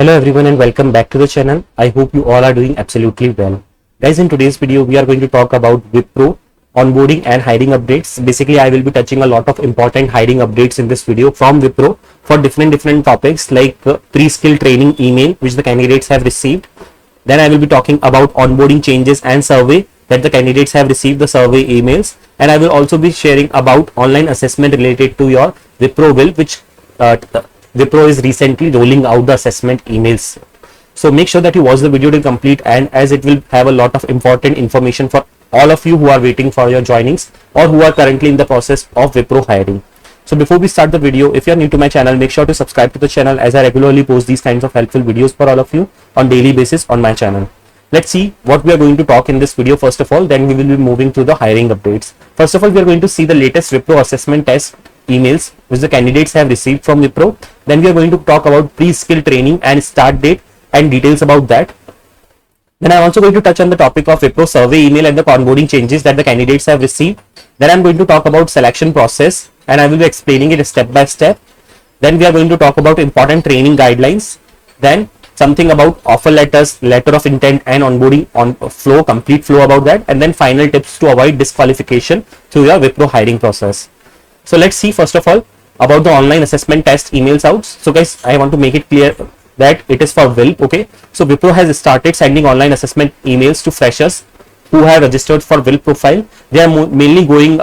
Hello everyone and welcome back to the channel. I hope you all are doing absolutely well. Guys, in today's video, we are going to talk about Wipro onboarding and hiring updates. Basically, I will be touching a lot of important hiring updates in this video from Wipro for different topics like pre-skill training email which the candidates have received. Then I will be talking about onboarding changes and survey that the candidates have received the survey emails. And I will also be sharing about online assessment related to your Wipro WILP, which Wipro is recently rolling out the assessment emails. So make sure that you watch the video till complete, and as it will have a lot of important information for all of you who are waiting for your joinings or who are currently in the process of Wipro hiring. So before we start the video, if you are new to my channel, make sure to subscribe to the channel as I regularly post these kinds of helpful videos for all of you on daily basis on my channel. Let's see what we are going to talk in this video first of all, then we will be moving to the hiring updates. First of all, we are going to see the latest Wipro assessment test emails which the candidates have received from Wipro. Then we are going to talk about pre-skill training and start date and details about that. Then I am also going to touch on the topic of Wipro survey email and the onboarding changes that the candidates have received. Then I am going to talk about selection process and I will be explaining it step by step. Then we are going to talk about important training guidelines. Then something about offer letters, letter of intent and onboarding on flow, complete flow about that. And then final tips to avoid disqualification through your Wipro hiring process. So let's see first of all about the online assessment test emails out. So guys, I want to make it clear that it is for WILP. Okay, so Wipro has started sending online assessment emails to freshers who have registered for WILP profile. They are mainly going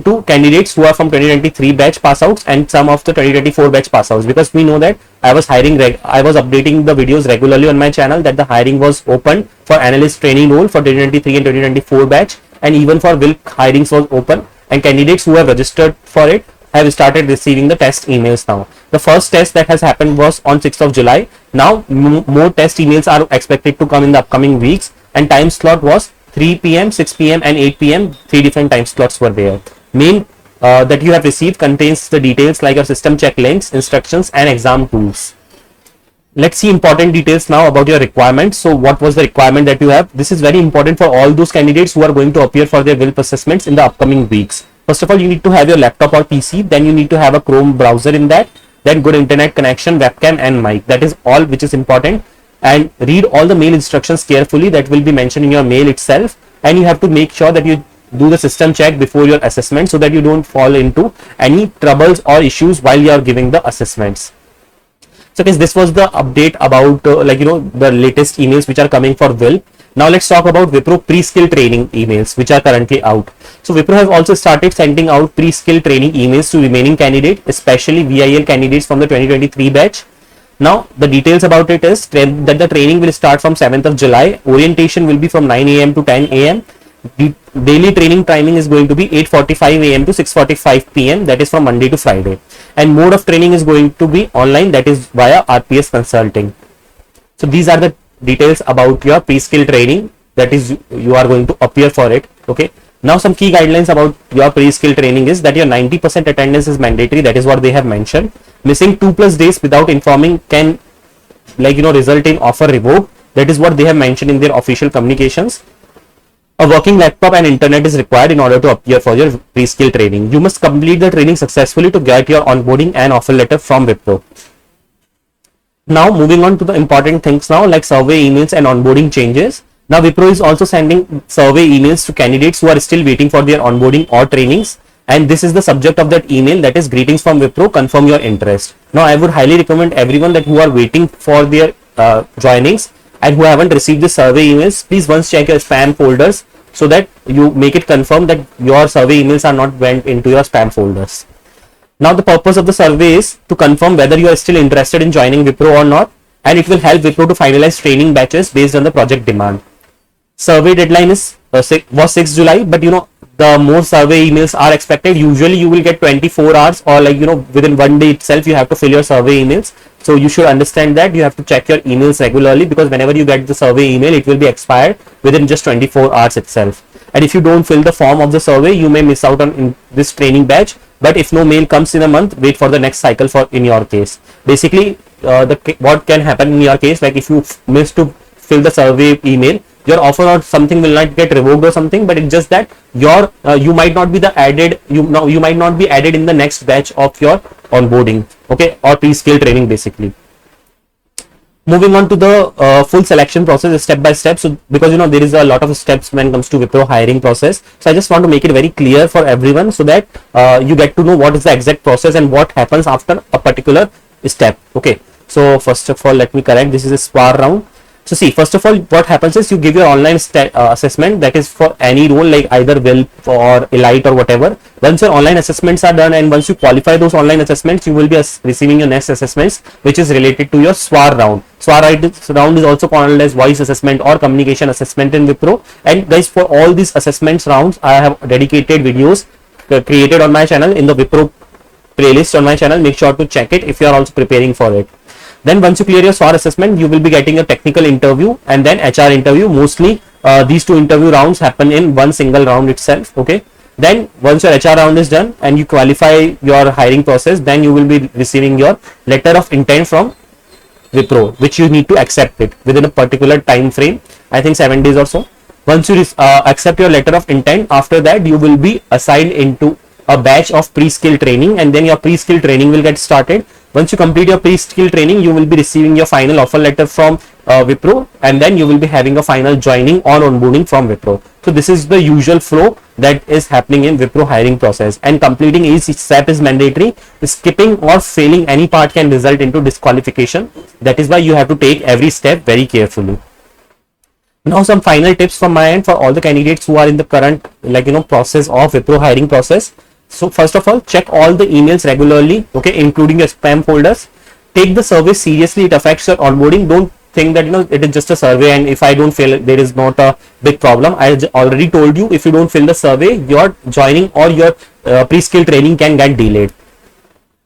to candidates who are from 2023 batch pass outs and some of the 2024 batch pass outs, because we know that I was updating the videos regularly on my channel that the hiring was open for analyst training role for 2023 and 2024 batch, and even for WILP hirings was open, and candidates who have registered for it have started receiving the test emails now. The first test that has happened was on 6th of July. Now more test emails are expected to come in the upcoming weeks, and time slot was 3 p.m., 6 p.m. and 8 p.m. Three different time slots were there. Mail that you have received contains the details like your system check links, instructions and exam tools. Let's see important details now about your requirements. So what was the requirement that you have? This is very important for all those candidates who are going to appear for their WILP assessments in the upcoming weeks. First of all, you need to have your laptop or PC. Then you need to have a Chrome browser in that. Then good internet connection, webcam and mic. That is all which is important. And read all the mail instructions carefully that will be mentioned in your mail itself. And you have to make sure that you do the system check before your assessment so that you don't fall into any troubles or issues while you are giving the assessments. So guys, this was the update about the latest emails which are coming for WILP. Now let's talk about Wipro pre-skill training emails which are currently out. So Wipro has also started sending out pre-skill training emails to remaining candidates, especially VIL candidates from the 2023 batch. Now the details about it is that the training will start from 7th of July. Orientation will be from 9 a.m. to 10 a.m. The daily training timing is going to be 8:45 a.m. to 6:45 p.m. that is from Monday to Friday, and mode of training is going to be online, that is via RPS consulting. So these are the details about your pre-skill training, that is you are going to appear for it. Okay, now some key guidelines about your pre-skill training is that your 90% attendance is mandatory, that is what they have mentioned. Missing 2+ days without informing can result in offer revoke, that is what they have mentioned in their official communications. A working laptop and internet is required in order to appear for your pre-skill training. You must complete the training successfully to get your onboarding and offer letter from Wipro. Now moving on to the important things now, like survey emails and onboarding changes. Now Wipro is also sending survey emails to candidates who are still waiting for their onboarding or trainings, and this is the subject of that email, that is greetings from Wipro, confirm your interest. Now I would highly recommend everyone that who are waiting for their joinings and who haven't received the survey emails, please once check your spam folders so that you make it confirm that your survey emails are not went into your spam folders. Now the purpose of the survey is to confirm whether you are still interested in joining Wipro or not, and it will help Wipro to finalize training batches based on the project demand. Survey deadline was 6 July, but the more survey emails are expected. Usually you will get 24 hours or within one day itself you have to fill your survey emails. So you should understand that you have to check your emails regularly, because whenever you get the survey email, it will be expired within just 24 hours itself. And if you don't fill the form of the survey, you may miss out on this training batch. But if no mail comes in a month, wait for the next cycle for in your case. Basically, what can happen in your case, like if you miss to fill the survey email, your offer or something will not get revoked or something, but it's just that your you might not be you might not be added in the next batch of your onboarding, okay, or pre-skill training basically. Moving on to the full selection process step by step. So because there is a lot of steps when it comes to Wipro hiring process, so I just want to make it very clear for everyone so that you get to know what is the exact process and what happens after a particular step. Okay, so first of all, let me correct, this is a SPAR round. So see, first of all, what happens is you give your online assessment, that is for any role like either WILP or Elite or whatever. Once your online assessments are done and once you qualify those online assessments, you will be receiving your next assessments, which is related to your SWAR round. SWAR round is also called as voice assessment or communication assessment in Wipro. And guys, for all these assessments rounds, I have dedicated videos created on my channel in the Wipro playlist on my channel. Make sure to check it if you are also preparing for it. Then once you clear your SWAR assessment, you will be getting a technical interview and then HR interview. Mostly these two interview rounds happen in one single round itself. Okay. Then once your HR round is done and you qualify your hiring process, then you will be receiving your letter of intent from Wipro, which you need to accept it within a particular time frame. I think 7 days or so. Once you accept your letter of intent, after that you will be assigned into a batch of PreSkLL training, and then your PreSkLL training will get started. Once you complete your PreSkLL training, you will be receiving your final offer letter from Wipro, and then you will be having a final joining or onboarding from Wipro. So this is the usual flow that is happening in Wipro hiring process, and completing each step is mandatory. Skipping or failing any part can result into disqualification. That is why you have to take every step very carefully. Now some final tips from my end for all the candidates who are in the current process of Wipro hiring process. So first of all, check all the emails regularly, okay, including your spam folders. Take the survey seriously. It affects your onboarding. Don't think that it is just a survey and if I don't fill it, there is not a big problem. I already told you, if you don't fill the survey, your joining or your PreSkLL training can get delayed.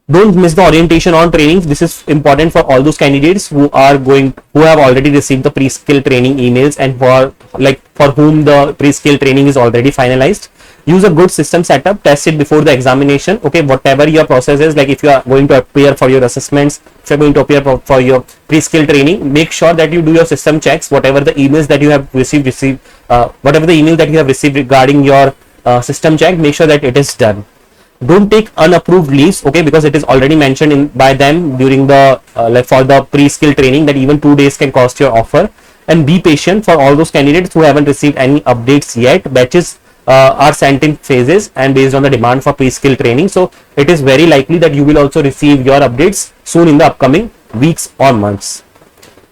Don't miss the orientation on trainings. This is important for all those candidates who have already received the PreSkLL training emails and for whom the PreSkLL training is already finalized. Use a good system setup. Test it before the examination. Okay, whatever your process is, like if you are going to appear for your assessments, if you are going to appear for your PreSkLL training, make sure that you do your system checks. Whatever the emails that you have received, whatever the email that you have received regarding your system check, make sure that it is done. Don't take unapproved leaves, okay, because it is already mentioned by them during the for the PreSkLL training that even 2 days can cost your offer. And be patient for all those candidates who haven't received any updates yet. Batches are sent in phases and based on the demand for PreSkLL training. So it is very likely that you will also receive your updates soon in the upcoming weeks or months.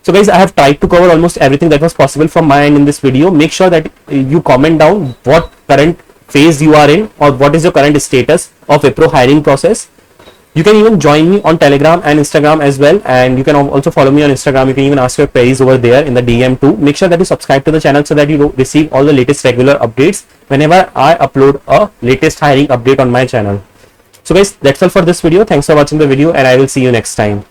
So guys, I have tried to cover almost everything that was possible from my end in this video. Make sure that you comment down what current phase you are in or what is your current status of Wipro hiring process. You can even join me on Telegram and Instagram as well, and you can also follow me on Instagram. You can even ask your queries over there in the DM too. Make sure that you subscribe to the channel so that you receive all the latest regular updates whenever I upload a latest hiring update on my channel. So guys, that's all for this video. Thanks for watching the video and I will see you next time.